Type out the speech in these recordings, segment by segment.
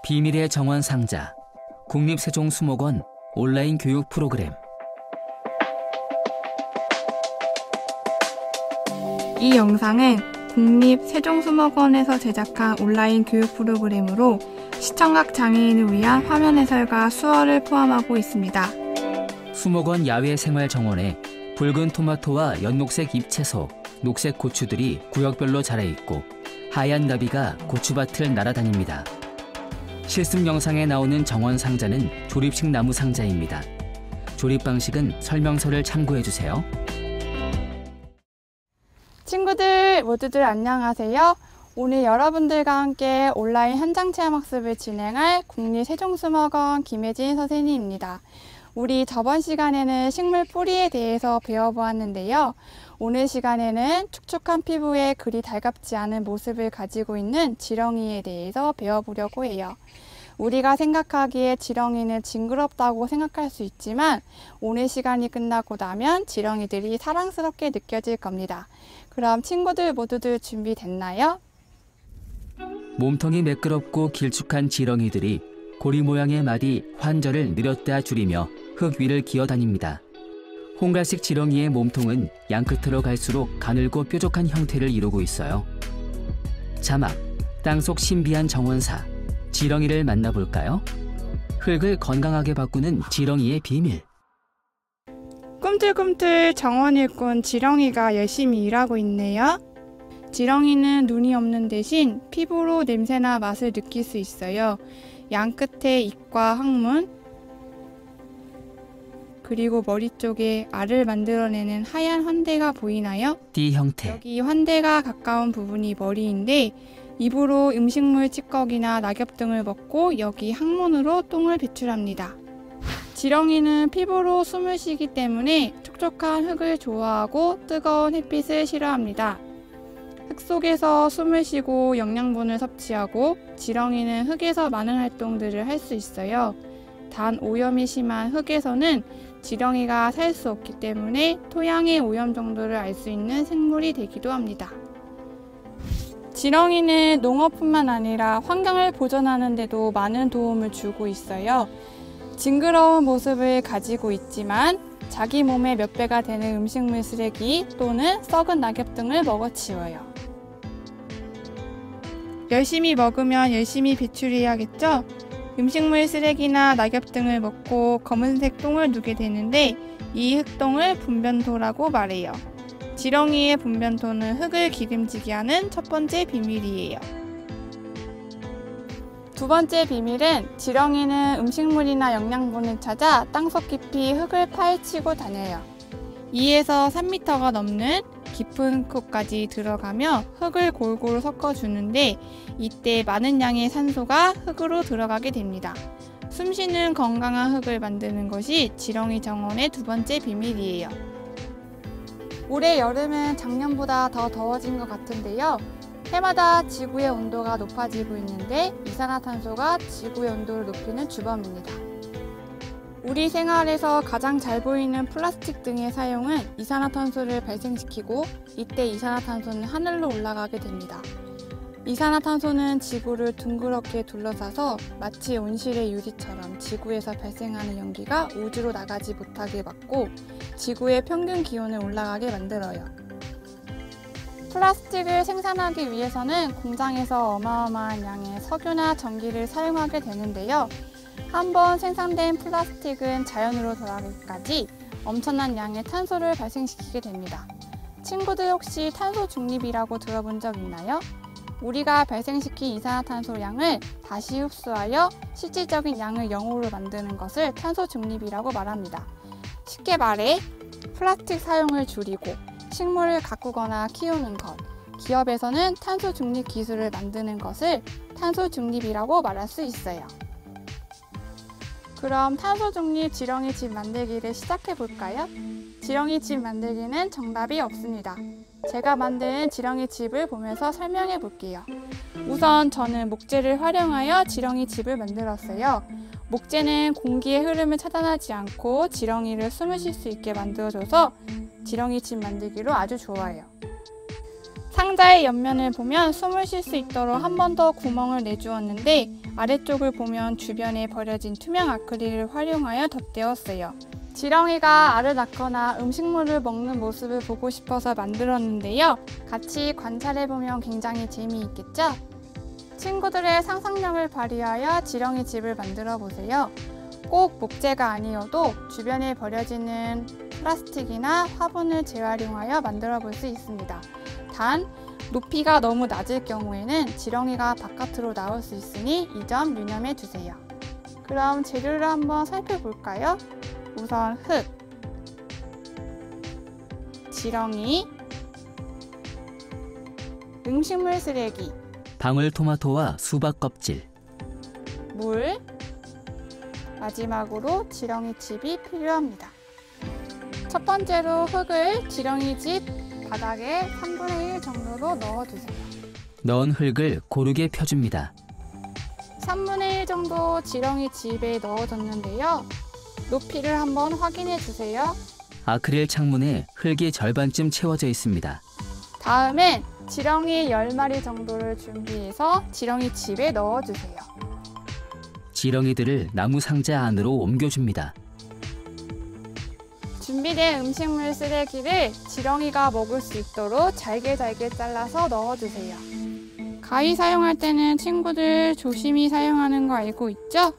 비밀의 정원 상자, 국립세종수목원 온라인 교육 프로그램. 이 영상은 국립세종수목원에서 제작한 온라인 교육 프로그램으로 시청각 장애인을 위한 화면 해설과 수어를 포함하고 있습니다. 수목원 야외생활정원에 붉은 토마토와 연녹색 잎채소, 녹색 고추들이 구역별로 자라 있고 하얀 나비가 고추밭을 날아다닙니다. 실습 영상에 나오는 정원 상자는 조립식 나무 상자입니다. 조립 방식은 설명서를 참고해주세요. 친구들 모두들 안녕하세요. 오늘 여러분들과 함께 온라인 현장 체험 학습을 진행할 국립세종수목원 김혜진 선생님입니다. 우리 저번 시간에는 식물 뿌리에 대해서 배워보았는데요. 오늘 시간에는 축축한 피부에 그리 달갑지 않은 모습을 가지고 있는 지렁이에 대해서 배워보려고 해요. 우리가 생각하기에 지렁이는 징그럽다고 생각할 수 있지만 오늘 시간이 끝나고 나면 지렁이들이 사랑스럽게 느껴질 겁니다. 그럼 친구들 모두들 준비됐나요? 몸통이 매끄럽고 길쭉한 지렁이들이 고리 모양의 마디 환절을 느렸다 줄이며 흙 위를 기어다닙니다. 홍갈색 지렁이의 몸통은 양끝으로 갈수록 가늘고 뾰족한 형태를 이루고 있어요. 자막, 땅속 신비한 정원사, 지렁이를 만나볼까요? 흙을 건강하게 바꾸는 지렁이의 비밀. 꿈틀꿈틀 정원 일꾼 지렁이가 열심히 일하고 있네요. 지렁이는 눈이 없는 대신 피부로 냄새나 맛을 느낄 수 있어요. 양끝에 입과 항문, 그리고 머리 쪽에 알을 만들어내는 하얀 환대가 보이나요? 띠 형태. 여기 환대가 가까운 부분이 머리인데 입으로 음식물 찌꺼기나 낙엽 등을 먹고 여기 항문으로 똥을 배출합니다. 지렁이는 피부로 숨을 쉬기 때문에 촉촉한 흙을 좋아하고 뜨거운 햇빛을 싫어합니다. 흙 속에서 숨을 쉬고 영양분을 섭취하고 지렁이는 흙에서 많은 활동들을 할 수 있어요. 단 오염이 심한 흙에서는 지렁이가 살 수 없기 때문에 토양의 오염 정도를 알 수 있는 생물이 되기도 합니다. 지렁이는 농업뿐만 아니라 환경을 보존하는 데도 많은 도움을 주고 있어요. 징그러운 모습을 가지고 있지만 자기 몸의 몇 배가 되는 음식물 쓰레기 또는 썩은 낙엽 등을 먹어치워요. 열심히 먹으면 열심히 배출해야겠죠? 음식물 쓰레기나 낙엽 등을 먹고 검은색 똥을 누게 되는데 이 흙똥을 분변토라고 말해요. 지렁이의 분변토는 흙을 기름지게 하는 첫 번째 비밀이에요. 두 번째 비밀은 지렁이는 음식물이나 영양분을 찾아 땅속 깊이 흙을 파헤치고 다녀요. 2에서 3m가 넘는 깊은 곳까지 들어가며 흙을 골고루 섞어주는데 이때 많은 양의 산소가 흙으로 들어가게 됩니다. 숨쉬는 건강한 흙을 만드는 것이 지렁이 정원의 두 번째 비밀이에요. 올해 여름은 작년보다 더 더워진 것 같은데요. 해마다 지구의 온도가 높아지고 있는데 이산화탄소가 지구의 온도를 높이는 주범입니다. 우리 생활에서 가장 잘 보이는 플라스틱 등의 사용은 이산화탄소를 발생시키고 이때 이산화탄소는 하늘로 올라가게 됩니다. 이산화탄소는 지구를 둥그렇게 둘러싸서 마치 온실의 유리처럼 지구에서 발생하는 연기가 우주로 나가지 못하게 막고 지구의 평균 기온을 올라가게 만들어요. 플라스틱을 생산하기 위해서는 공장에서 어마어마한 양의 석유나 전기를 사용하게 되는데요. 한번 생산된 플라스틱은 자연으로 돌아가기까지 엄청난 양의 탄소를 발생시키게 됩니다. 친구들 혹시 탄소 중립이라고 들어본 적 있나요? 우리가 발생시킨 이산화탄소량을 다시 흡수하여 실질적인 양을 0으로 만드는 것을 탄소 중립이라고 말합니다. 쉽게 말해 플라스틱 사용을 줄이고 식물을 가꾸거나 키우는 것, 기업에서는 탄소 중립 기술을 만드는 것을 탄소 중립이라고 말할 수 있어요. 그럼 탄소 중립 지렁이 집 만들기를 시작해 볼까요? 지렁이 집 만들기는 정답이 없습니다. 제가 만든 지렁이 집을 보면서 설명해 볼게요. 우선 저는 목재를 활용하여 지렁이 집을 만들었어요. 목재는 공기의 흐름을 차단하지 않고 지렁이를 숨을 쉴 수 있게 만들어줘서 지렁이 집 만들기로 아주 좋아요. 상자의 옆면을 보면 숨을 쉴 수 있도록 한 번 더 구멍을 내주었는데 아래쪽을 보면 주변에 버려진 투명 아크릴을 활용하여 덧대었어요. 지렁이가 알을 낳거나 음식물을 먹는 모습을 보고 싶어서 만들었는데요. 같이 관찰해보면 굉장히 재미있겠죠? 친구들의 상상력을 발휘하여 지렁이 집을 만들어 보세요. 꼭 목재가 아니어도 주변에 버려지는 플라스틱이나 화분을 재활용하여 만들어 볼 수 있습니다. 단, 높이가 너무 낮을 경우에는 지렁이가 바깥으로 나올 수 있으니 이 점 유념해 주세요. 그럼 재료를 한번 살펴볼까요? 우선 흙, 지렁이, 음식물 쓰레기, 방울토마토와 수박 껍질, 물, 마지막으로 지렁이 칩이 필요합니다. 첫 번째로 흙을 지렁이 집 바닥에 3분의 1 정도로 넣어주세요. 넣은 흙을 고르게 펴줍니다. 3분의 1 정도 지렁이 집에 넣어줬는데요. 높이를 한번 확인해 주세요. 아크릴 창문에 흙이 절반쯤 채워져 있습니다. 다음엔 지렁이 10마리 정도를 준비해서 지렁이 집에 넣어주세요. 지렁이들을 나무 상자 안으로 옮겨줍니다. 준비된 음식물 쓰레기를 지렁이가 먹을 수 있도록 잘게 잘라서 넣어주세요. 가위 사용할 때는 친구들 조심히 사용하는 거 알고 있죠?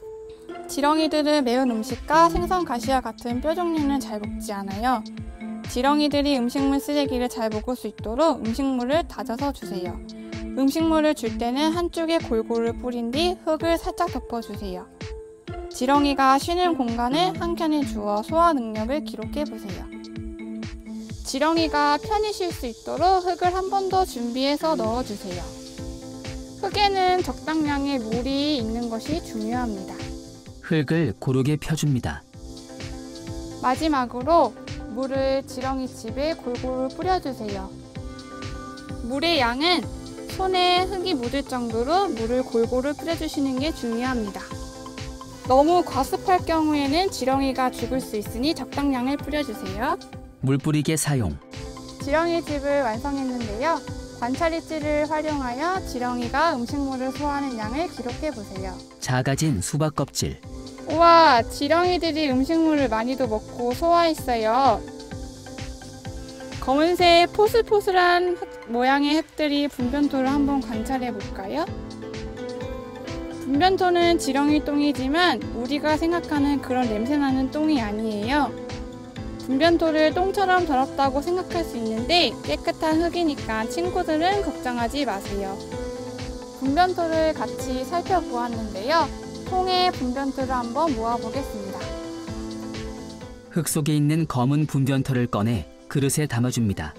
지렁이들은 매운 음식과 생선 가시와 같은 뼈 종류는 잘 먹지 않아요. 지렁이들이 음식물 쓰레기를 잘 먹을 수 있도록 음식물을 다져서 주세요. 음식물을 줄 때는 한쪽에 골고루 뿌린 뒤 흙을 살짝 덮어주세요. 지렁이가 쉬는 공간을 한 켠에 주어 소화 능력을 기록해 보세요. 지렁이가 편히 쉴 수 있도록 흙을 한 번 더 준비해서 넣어주세요. 흙에는 적당량의 물이 있는 것이 중요합니다. 흙을 고르게 펴줍니다. 마지막으로 물을 지렁이 집에 골고루 뿌려주세요. 물의 양은 손에 흙이 묻을 정도로 물을 골고루 뿌려주시는 게 중요합니다. 너무 과습할 경우에는 지렁이가 죽을 수 있으니 적당량을 뿌려주세요. 물뿌리개 사용. 지렁이 집을 완성했는데요. 관찰이지를 활용하여 지렁이가 음식물을 소화하는 양을 기록해 보세요. 작아진 수박 껍질. 우와, 지렁이들이 음식물을 많이도 먹고 소화했어요. 검은색 포슬포슬한 모양의 흙들이 분변토를 한번 관찰해 볼까요? 분변토는 지렁이 똥이지만 우리가 생각하는 그런 냄새나는 똥이 아니에요. 분변토를 똥처럼 더럽다고 생각할 수 있는데 깨끗한 흙이니까 친구들은 걱정하지 마세요. 분변토를 같이 살펴보았는데요. 통에 분변토를 한번 모아보겠습니다. 흙 속에 있는 검은 분변토를 꺼내 그릇에 담아줍니다.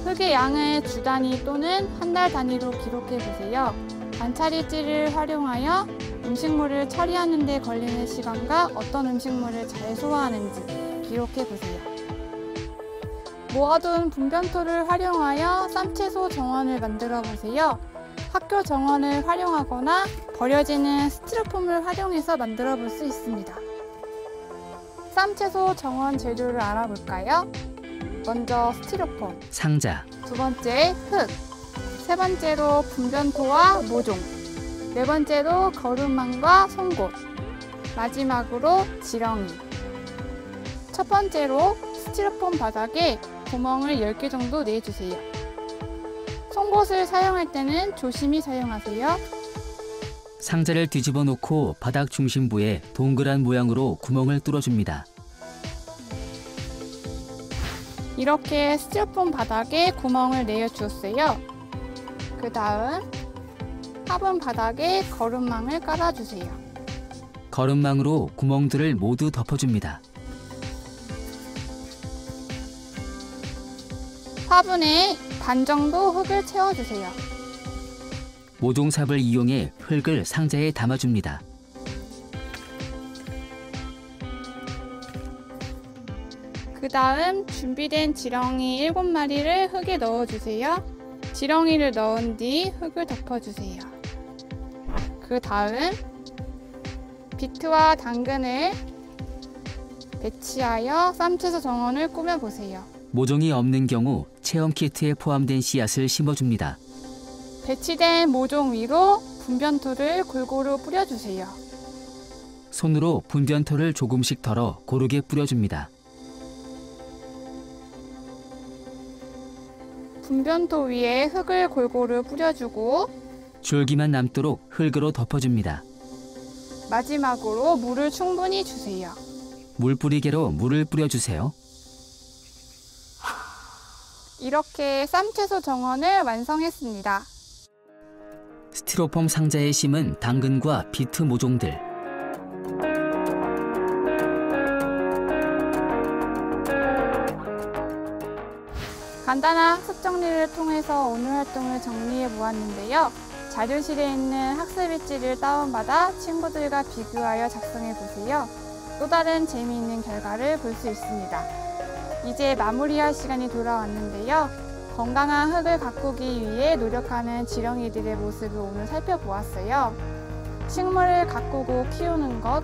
흙의 양을 주 단위 또는 한 달 단위로 기록해 보세요. 관찰일지를 활용하여 음식물을 처리하는 데 걸리는 시간과 어떤 음식물을 잘 소화하는지 기록해 보세요. 모아둔 분변토를 활용하여 쌈채소 정원을 만들어 보세요. 학교 정원을 활용하거나 버려지는 스티로폼을 활용해서 만들어 볼 수 있습니다. 쌈채소 정원 재료를 알아볼까요? 먼저 스티로폼, 상자, 두 번째 흙, 세 번째로 분변토와 모종, 네 번째로 거름망과 송곳, 마지막으로 지렁이. 첫 번째로 스티로폼 바닥에 구멍을 10개 정도 내주세요. 송곳을 사용할 때는 조심히 사용하세요. 상자를 뒤집어 놓고 바닥 중심부에 동그란 모양으로 구멍을 뚫어줍니다. 이렇게 스티로폼 바닥에 구멍을 내어주었어요. 그 다음 화분 바닥에 거름망을 깔아주세요. 거름망으로 구멍들을 모두 덮어줍니다. 화분에 반 정도 흙을 채워주세요. 모종삽을 이용해 흙을 상자에 담아줍니다. 그 다음 준비된 지렁이 7마리를 흙에 넣어주세요. 지렁이를 넣은 뒤 흙을 덮어주세요. 그 다음 비트와 당근을 배치하여 쌈채소 정원을 꾸며보세요. 모종이 없는 경우 체험 키트에 포함된 씨앗을 심어줍니다. 배치된 모종 위로 분변토를 골고루 뿌려주세요. 손으로 분변토를 조금씩 덜어 고르게 뿌려줍니다. 분변토 위에 흙을 골고루 뿌려주고 줄기만 남도록 흙으로 덮어줍니다. 마지막으로 물을 충분히 주세요. 물뿌리개로 물을 뿌려주세요. 이렇게 쌈채소 정원을 완성했습니다. 스티로폼 상자에 심은 당근과 비트 모종들. 간단한 학습 정리를 통해서 오늘 활동을 정리해 보았는데요. 자료실에 있는 학습 일지를 다운받아 친구들과 비교하여 작성해 보세요. 또 다른 재미있는 결과를 볼 수 있습니다. 이제 마무리할 시간이 돌아왔는데요. 건강한 흙을 가꾸기 위해 노력하는 지렁이들의 모습을 오늘 살펴보았어요. 식물을 가꾸고 키우는 것,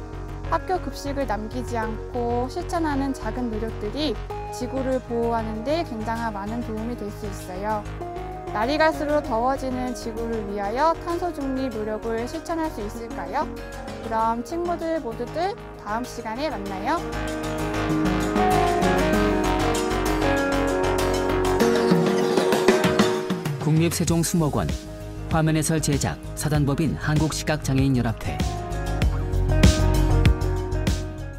학교 급식을 남기지 않고 실천하는 작은 노력들이 지구를 보호하는 데 굉장한 많은 도움이 될 수 있어요. 날이 갈수록 더워지는 지구를 위하여 탄소 중립 노력을 실천할 수 있을까요? 그럼 친구들 모두들 다음 시간에 만나요. 국립세종수목원 화면 해설 제작 사단법인 한국시각장애인연합회